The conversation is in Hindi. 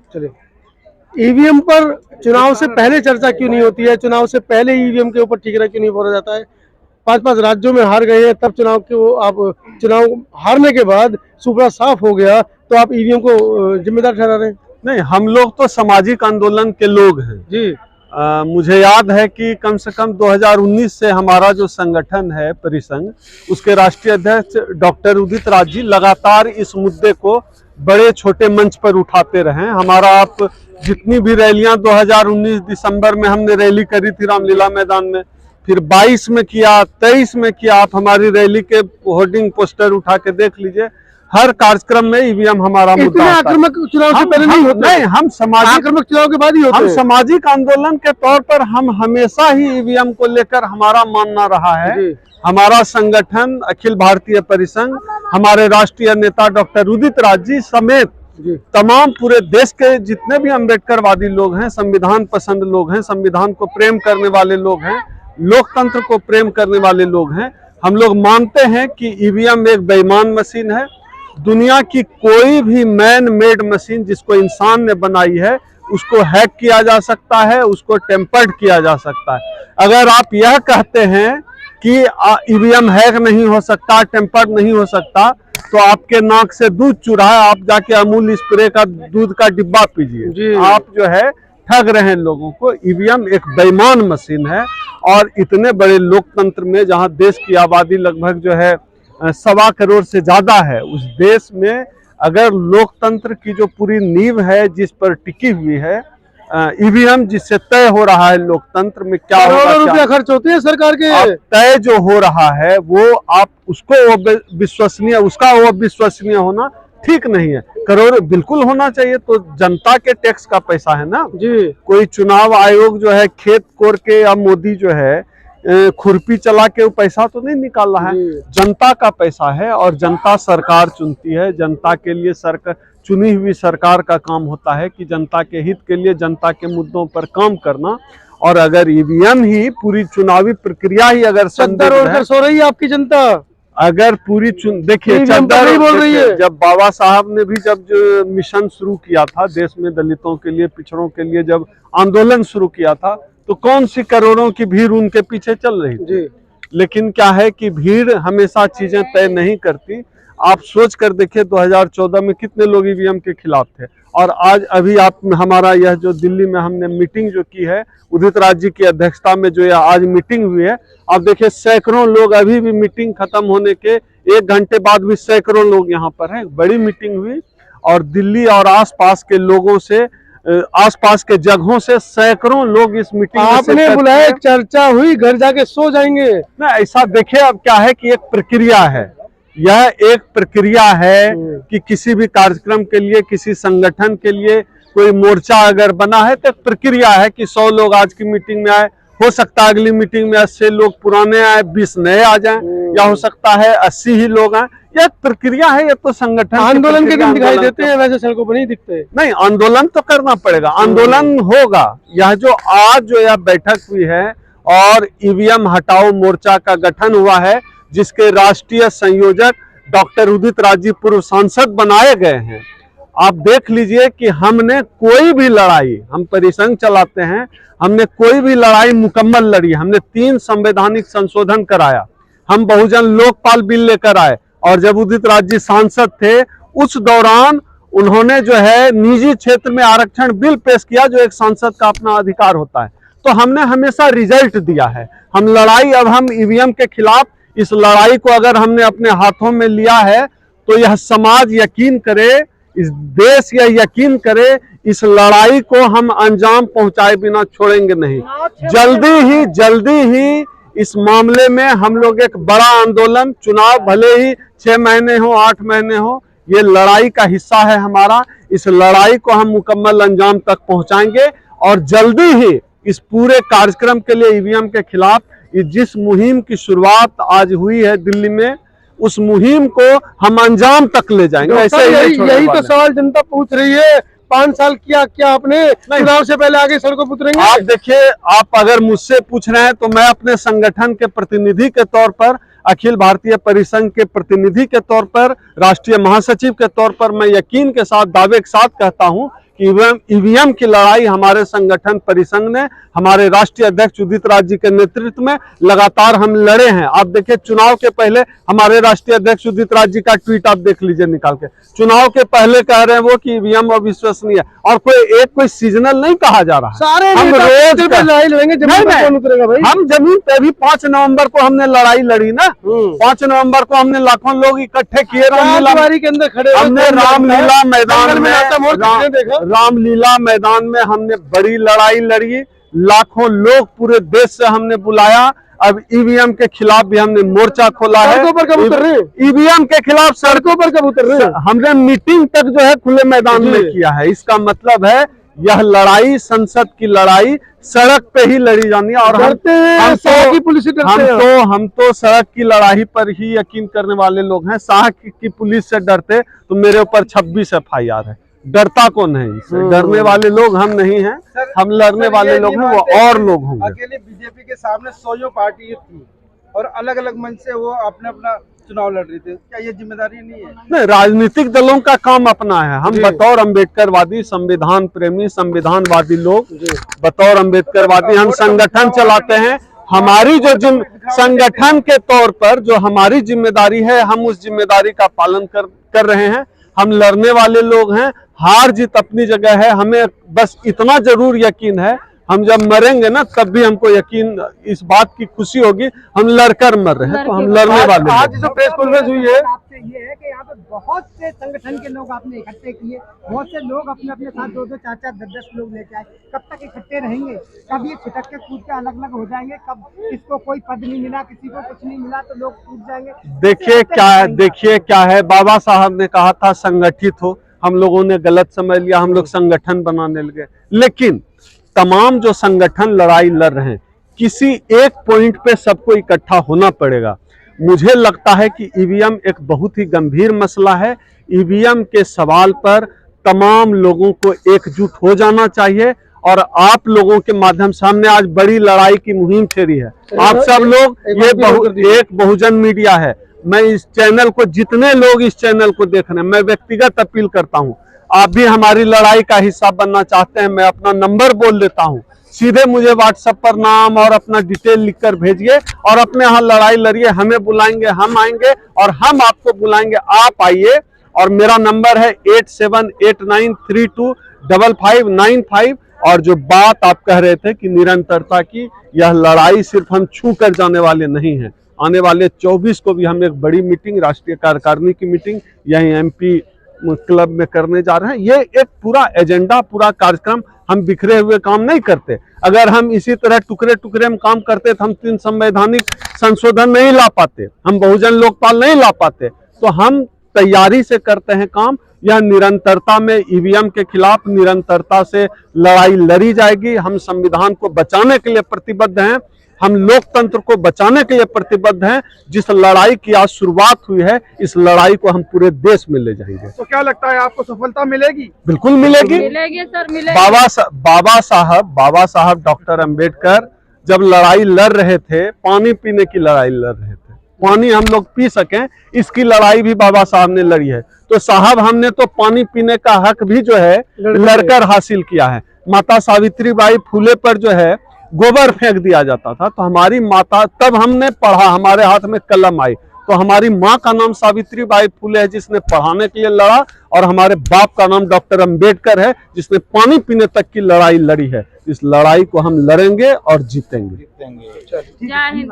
चलिए, ईवीएम पर चुनाव से पहले चर्चा क्यों नहीं होती है? चुनाव से पहले ईवीएम के ऊपर ठीकरा क्यों नहीं फोड़ा जाता है? 5-5 राज्यों में हार गए हैं, तब चुनाव के वो आप चुनाव हारने के बाद सुपड़ा साफ हो गया तो आप ईवीएम को जिम्मेदार ठहरा रहे हैं? नहीं, हम लोग तो सामाजिक आंदोलन के लोग हैं जी। मुझे याद है कि कम से कम 2019 से हमारा जो संगठन है परिसंघ, उसके राष्ट्रीय अध्यक्ष डॉक्टर उदित राज जी लगातार इस मुद्दे को बड़े छोटे मंच पर उठाते रहे हैं। हमारा आप जितनी भी रैलियां 2019 दिसंबर में हमने रैली करी थी रामलीला मैदान में, फिर 22 में किया, 23 में किया, आप हमारी रैली के होर्डिंग पोस्टर उठा के देख लीजिए, हर कार्यक्रम में ईवीएम हमारा मुद्दा होता है। आक्रामक चुनाव से पहले नहीं होते? नहीं, हम सामाजिक आक्रामक चुनाव के बाद ही होते हैं। हम सामाजिक आंदोलन के तौर पर हम हमेशा ही ईवीएम को लेकर हमारा मानना रहा है। हमारा संगठन अखिल भारतीय परिसंघ, हमारे राष्ट्रीय नेता डॉक्टर उदित राज जी समेत तमाम पूरे देश के जितने भी अम्बेडकरवादी लोग हैं, संविधान पसंद लोग हैं, संविधान को प्रेम करने वाले लोग हैं, लोकतंत्र को प्रेम करने वाले लोग हैं, हम लोग मानते हैं कि ईवीएम एक बेईमान मशीन है। दुनिया की कोई भी मैन मेड मशीन जिसको इंसान ने बनाई है, उसको हैक किया जा सकता है, उसको टेम्पर्ड किया जा सकता है। अगर आप यह कहते हैं कि ईवीएम हैक नहीं हो सकता, टेम्पर्ड नहीं हो सकता, तो आपके नाक से दूध चूरा है, आप जाके अमूल स्प्रे का दूध का डिब्बा पीजिए। आप जो है ठग रहे हैं लोगों को। ईवीएम एक बेईमान मशीन है और इतने बड़े लोकतंत्र में जहां देश की आबादी लगभग जो है 1.25 करोड़ से ज्यादा है, उस देश में अगर लोकतंत्र की जो पूरी नींव है जिस पर टिकी हुई है, ईवीएम जिससे तय हो रहा है लोकतंत्र में क्या होगा, रुपया खर्च होते हैं सरकार के, तय जो हो रहा है वो आप उसको विश्वसनीय, उसका वो विश्वसनीय होना ठीक नहीं है। करोड़ बिल्कुल होना चाहिए, तो जनता के टैक्स का पैसा है ना जी। कोई चुनाव आयोग जो है खेत कोर के या मोदी जो है खुरपी चला के वो पैसा तो नहीं निकाल रहा है, जनता का पैसा है और जनता सरकार चुनती है। जनता के लिए सरकार, चुनी हुई सरकार का काम होता है कि जनता के हित के लिए, जनता के मुद्दों पर काम करना। और अगर ईवीएम ही पूरी चुनावी प्रक्रिया ही अगर चद्दर ओढ़कर सो रही है आपकी जनता, अगर पूरी देखिए चद्दर बोल रही है। जब बाबा साहब ने भी जब जो मिशन शुरू किया था देश में दलितों के लिए, पिछड़ों के लिए, जब आंदोलन शुरू किया था, तो कौन सी करोड़ों की भीड़ उनके पीछे चल रही थी। लेकिन क्या है कि भीड़ हमेशा चीजें तय नहीं करती। आप सोच कर देखिए 2014 में कितने लोग ईवीएम के खिलाफ थे, और आज अभी आप हमारा यह जो दिल्ली में हमने मीटिंग जो की है उदित राज जी की अध्यक्षता में, जो यह आज मीटिंग हुई है, आप देखिए सैकड़ों लोग, अभी भी मीटिंग खत्म होने के 1 घंटे बाद भी सैकड़ों लोग यहाँ पर हैं। बड़ी मीटिंग हुई और दिल्ली और आसपास के लोगों से, आसपास के जगहों से सैकड़ों लोग इस मीटिंग में आपने बुलाया, चर्चा हुई, घर जाके सो जाएंगे ना। ऐसा देखिए, अब क्या है कि एक प्रक्रिया है, यह एक प्रक्रिया है कि किसी भी कार्यक्रम के लिए, किसी संगठन के लिए कोई मोर्चा अगर बना है तो एक प्रक्रिया है कि 100 लोग आज की मीटिंग में आए, हो सकता है अगली मीटिंग में 80 लोग पुराने आए, 20 नए आ जाएं, या हो सकता है 80 ही लोग आए। यह प्रक्रिया है, ये तो संगठन आंदोलन के दिन दिखाई देते हैं, वैसे सड़कों पर नहीं दिखते। नहीं, आंदोलन तो करना पड़ेगा, आंदोलन होगा। यह जो आज जो यह बैठक हुई है और ईवीएम हटाओ मोर्चा का गठन हुआ है, जिसके राष्ट्रीय संयोजक डॉक्टर उदित राज जी पूर्व सांसद बनाए गए हैं। आप देख लीजिए कि हमने कोई भी लड़ाई, हम परिसंघ चलाते हैं, हमने कोई भी लड़ाई मुकम्मल लड़ी। हमने 3 संवैधानिक संशोधन कराया, हम बहुजन लोकपाल बिल लेकर आए, और जब उदित राज जी सांसद थे उस दौरान उन्होंने जो है निजी क्षेत्र में आरक्षण बिल पेश किया, जो एक सांसद का अपना अधिकार होता है। तो हमने हमेशा रिजल्ट दिया है। हम लड़ाई, अब हम ईवीएम के खिलाफ इस लड़ाई को अगर हमने अपने हाथों में लिया है, तो यह समाज यकीन करे, इस देश यह यकीन करे, इस लड़ाई को हम अंजाम पहुंचाए बिना छोड़ेंगे नहीं। जल्दी ही इस मामले में हम लोग एक बड़ा आंदोलन, चुनाव भले ही 6 महीने हो, 8 महीने हो, ये लड़ाई का हिस्सा है हमारा। इस लड़ाई को हम मुकम्मल अंजाम तक पहुंचाएंगे, और जल्दी ही इस पूरे कार्यक्रम के लिए ईवीएम के खिलाफ जिस मुहिम की शुरुआत आज हुई है दिल्ली में, उस मुहिम को हम अंजाम तक ले जाएंगे। ऐसे यही तो सवाल जनता पूछ रही है, 5 साल किया क्या आपने? चुनाव से पहले आगे सड़कों पर उतरेंगे? आप देखिए, आप अगर मुझसे पूछ रहे हैं तो मैं अपने संगठन के प्रतिनिधि के तौर पर, अखिल भारतीय परिसंघ के प्रतिनिधि के तौर पर, राष्ट्रीय महासचिव के तौर पर मैं यकीन के साथ, दावे के साथ कहता हूं कि ईवीएम की लड़ाई हमारे संगठन परिसंघ ने, हमारे राष्ट्रीय अध्यक्ष उदित राज जी के नेतृत्व में लगातार हम लड़े हैं। आप देखिए चुनाव के पहले हमारे राष्ट्रीय अध्यक्ष उदित राज जी का ट्वीट आप देख लीजिए निकाल के, चुनाव के पहले कह रहे हैं वो कि ईवीएम अविश्वसनीय है, और कोई सीजनल नहीं कहा जा रहा है। सारे हम रोज लड़ाई लड़ेंगे, जमीन पर कौन उतरेगा भाई? हम जमीन पे भी 5 नवंबर को हमने लड़ाई लड़ी ना, 5 नवंबर को हमने लाखों लोग इकट्ठे किए रामलीला के अंदर खड़े, हमने रामलीला मैदान में रामलीला मैदान में हमने बड़ी लड़ाई लड़ी, लाखों लोग पूरे देश से हमने बुलाया। अब ईवीएम के खिलाफ भी हमने मोर्चा खोला है। सड़कों पर कब उतर रहे हैं? ईवीएम के खिलाफ सड़कों पर कब उतर रहे हैं? हमने मीटिंग तक जो है खुले मैदान में किया है। इसका मतलब है यह लड़ाई, संसद की लड़ाई सड़क पे ही लड़ी जानी है। और हम तो सड़क की लड़ाई पर ही यकीन करने वाले लोग हैं। शाह की पुलिस से डरते तो मेरे ऊपर 26 FIR है। डरता कौन है इससे? डरने वाले लोग हम नहीं हैं, हम लड़ने वाले लोग हैं, वो और लोग होंगे। अकेले बीजेपी के सामने 100 पार्टी थी और अलग अलग मंच से वो अपने अपना चुनाव लड़ रहे थे, क्या ये जिम्मेदारी नहीं है? नहीं, राजनीतिक दलों का काम अपना है। हम बतौर अम्बेडकरवादी, संविधान प्रेमी, संविधानवादी लोग, बतौर अम्बेडकरवादी हम संगठन चलाते हैं। हमारी जो संगठन के तौर पर जो हमारी जिम्मेदारी है, हम उस जिम्मेदारी का पालन कर रहे हैं। हम लड़ने वाले लोग हैं, हार जीत अपनी जगह है। हमें बस इतना जरूर यकीन है, हम जब मरेंगे ना तब भी हमको यकीन इस बात की खुशी होगी हम लड़कर मर रहे हैं, तो हम लड़ने वाले। आज जो प्रेस कॉन्फ्रेंस हुई है, आपसे ये है कि यहाँ पे बहुत से संगठन के लोग आपने इकट्ठे किए, बहुत से लोग अपने अपने साथ 2-2, 4-4, 10-10 लोग लेके आए। कब तक इकट्ठे रहेंगे? कब ये छिटक के कूद के अलग अलग हो जाएंगे? कब किसको कोई पद नहीं मिला, किसी को कुछ नहीं मिला तो लोग कूद जाएंगे? देखिए क्या है, बाबा साहब ने कहा था संगठित हो, हम लोगों ने गलत समझ लिया, हम लोग संगठन बनाने लगे। लेकिन तमाम जो संगठन लड़ाई लड़ रहे हैं, किसी एक पॉइंट पे सबको इकट्ठा होना पड़ेगा। मुझे लगता है कि ईवीएम एक बहुत ही गंभीर मसला है। ईवीएम के सवाल पर तमाम लोगों को एकजुट हो जाना चाहिए, और आप लोगों के माध्यम से हमने आज बड़ी लड़ाई की मुहिम छेड़ी है। आप सब लोग, ये एक बहुजन मीडिया है, मैं इस चैनल को, जितने लोग इस चैनल को देख रहे हैं, मैं व्यक्तिगत अपील करता हूं, आप भी हमारी लड़ाई का हिस्सा बनना चाहते हैं, मैं अपना नंबर बोल देता हूं, सीधे मुझे व्हाट्सएप पर नाम और अपना डिटेल लिखकर भेजिए और अपने यहाँ लड़ाई लड़िए। हमें बुलाएंगे, हम आएंगे, और हम आपको बुलाएंगे, आप आइए। और मेरा नंबर है 8789325595। और जो बात आप कह रहे थे कि निरंतरता की, यह लड़ाई सिर्फ हम छू कर जाने वाले नहीं हैं। आने वाले 24 को भी हम एक बड़ी मीटिंग, राष्ट्रीय कार्यकारिणी की मीटिंग यहीं MP क्लब में करने जा रहे हैं। ये एक पूरा एजेंडा, पूरा कार्यक्रम, हम बिखरे हुए काम नहीं करते। अगर हम इसी तरह टुकड़े टुकड़े में काम करते तो हम 3 संवैधानिक संशोधन नहीं ला पाते, हम बहुजन लोकपाल नहीं ला पाते। तो हम तैयारी से करते हैं काम। यह निरंतरता में ईवीएम के खिलाफ निरंतरता से लड़ाई लड़ी जाएगी। हम संविधान को बचाने के लिए प्रतिबद्ध हैं, हम लोकतंत्र को बचाने के लिए प्रतिबद्ध हैं। जिस लड़ाई की आज शुरुआत हुई है, इस लड़ाई को हम पूरे देश में ले जाएंगे। तो क्या लगता है आपको सफलता मिलेगी? बिल्कुल मिलेगी। सर मिलेगी। बाबा साहब डॉक्टर अंबेडकर जब लड़ाई लड़ रहे थे, पानी पीने की लड़ाई लड़ रहे थे, पानी हम लोग पी सकें, इसकी लड़ाई भी बाबा साहब ने लड़ी है। तो साहब, हमने तो पानी पीने का हक भी जो है लड़कर हासिल किया है। माता सावित्रीबाई फुले पर जो है गोबर फेंक दिया जाता था, तो हमारी माता, तब हमने पढ़ा, हमारे हाथ में कलम आई, तो हमारी माँ का नाम सावित्रीबाई फुले है जिसने पढ़ाने के लिए लड़ा, और हमारे बाप का नाम डॉक्टर अंबेडकर है जिसने पानी पीने तक की लड़ाई लड़ी है। इस लड़ाई को हम लड़ेंगे और जीतेंगे। जय हिंद।